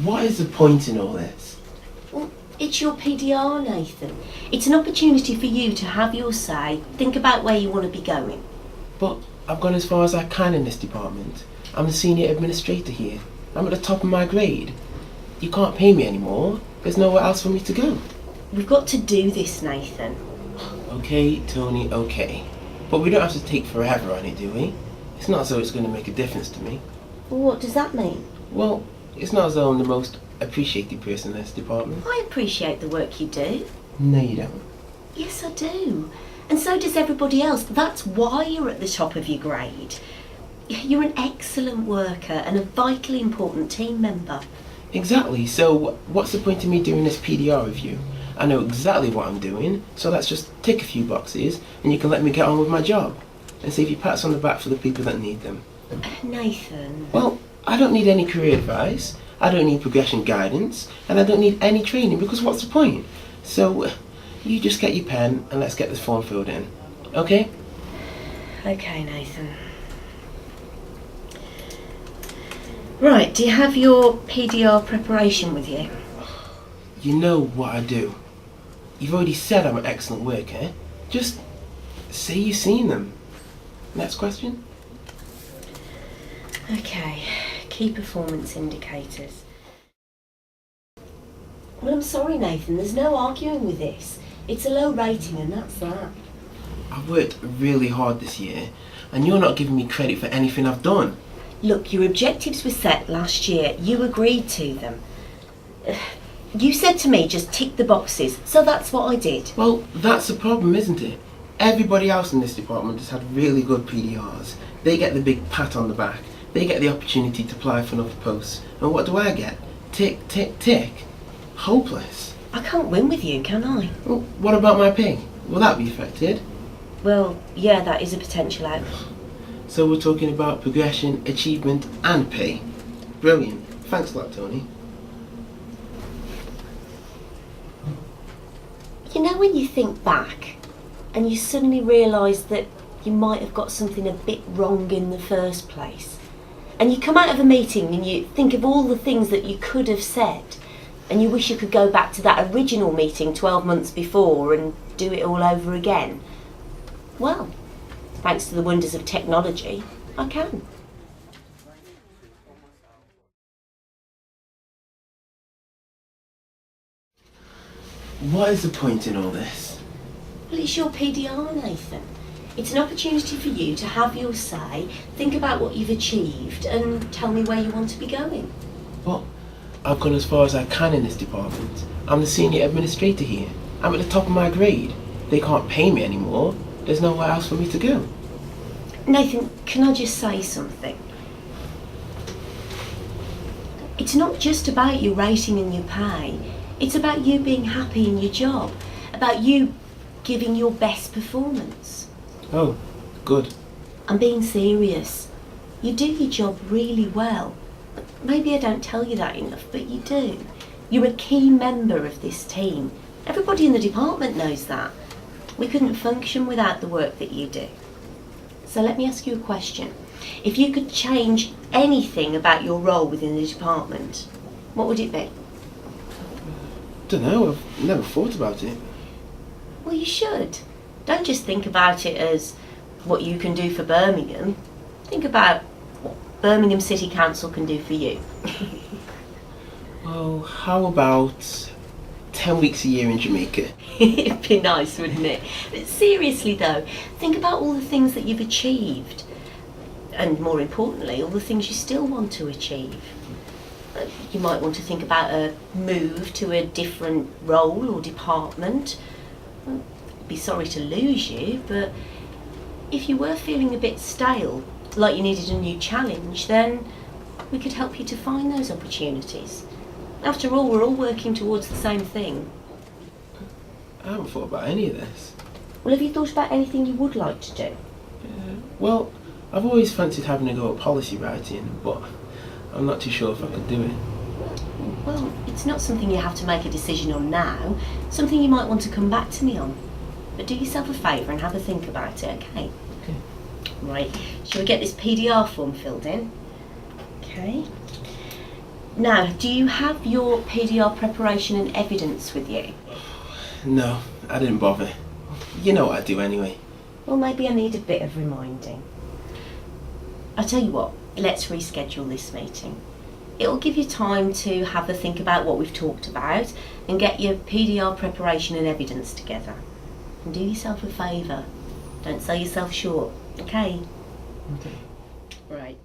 What is the point in all this? Well, it's your PDR, Nathan. It's an opportunity for you to have your say, think about where you want to be going. But I've gone as far as I can in this department. I'm the senior administrator here. I'm at the top of my grade. You can't pay me anymore. There's nowhere else for me to go. We've got to do this, Nathan. Okay, Tony, okay. But we don't have to take forever on it, do we? It's not as though it's going to make a difference to me. Well, what does that mean? Well, it's not as though I'm the most appreciated person in this department. I appreciate the work you do. No, you don't. Yes, I do. And so does everybody else. That's why you're at the top of your grade. You're an excellent worker and a vitally important team member. Exactly. So what's the point of me doing this PDR review? I know exactly what I'm doing, so let's just tick a few boxes and you can let me get on with my job and save you pats on the back for the people that need them. Nathan. Well, I don't need any career advice, I don't need progression guidance, and I don't need any training because what's the point? So you just get your pen and let's get this form filled in. Okay? Okay, Nathan. Right, do you have your PDR preparation with you? You know what I do. You've already said I'm an excellent worker. Just say you've seen them. Next question. Okay, key performance indicators. Well, I'm sorry, Nathan, there's no arguing with this. It's a low rating and that's that. I've worked really hard this year and you're not giving me credit for anything I've done. Look, your objectives were set last year. You agreed to them. You said to me, just tick the boxes, so that's what I did. Well, that's the problem, isn't it? Everybody else in this department has had really good PDRs. They get the big pat on the back. They get the opportunity to apply for another post. And what do I get? Tick, tick, tick. Hopeless. I can't win with you, can I? Well, what about my pay? Will that be affected? Well, yeah, that is a potential outcome. So we're talking about progression, achievement and pay. Brilliant. Thanks a lot, Tony. You know when you think back and you suddenly realise that you might have got something a bit wrong in the first place, and you come out of a meeting and you think of all the things that you could have said and you wish you could go back to that original meeting 12 months before and do it all over again? Well, thanks to the wonders of technology, I can. What is the point in all this? Well, it's your PDR, Nathan. It's an opportunity for you to have your say, think about what you've achieved and tell me where you want to be going. Well, I've gone as far as I can in this department. I'm the senior administrator here. I'm at the top of my grade. They can't pay me anymore. There's nowhere else for me to go. Nathan, can I just say something? It's not just about your rating and your pay. It's about you being happy in your job, about you giving your best performance. Oh, good. I'm being serious. You do your job really well. Maybe I don't tell you that enough, but you do. You're a key member of this team. Everybody in the department knows that. We couldn't function without the work that you do. So let me ask you a question. If you could change anything about your role within the department, what would it be? Don't know, I've never thought about it. Well, you should. Don't just think about it as what you can do for Birmingham. Think about what Birmingham City Council can do for you. Well, how about 10 weeks a year in Jamaica? It'd be nice, wouldn't it? But seriously though, think about all the things that you've achieved. And more importantly, all the things you still want to achieve. You might want to think about a move to a different role or department. I'd be sorry to lose you, but if you were feeling a bit stale, like you needed a new challenge, then we could help you to find those opportunities. After all, we're all working towards the same thing. I haven't thought about any of this. Well, have you thought about anything you would like to do? Well, I've always fancied having a go at policy writing, but I'm not too sure if I could do it. Well, it's not something you have to make a decision on now. Something you might want to come back to me on. But do yourself a favour and have a think about it, okay? Okay. Right, shall we get this PDR form filled in? Okay. Now, do you have your PDR preparation and evidence with you? No, I didn't bother. You know what I do anyway. Well, maybe I need a bit of reminding. I'll tell you what, let's reschedule this meeting. It'll give you time to have a think about what we've talked about and get your PDR preparation and evidence together. And do yourself a favour. Don't sell yourself short, okay? Okay. Right.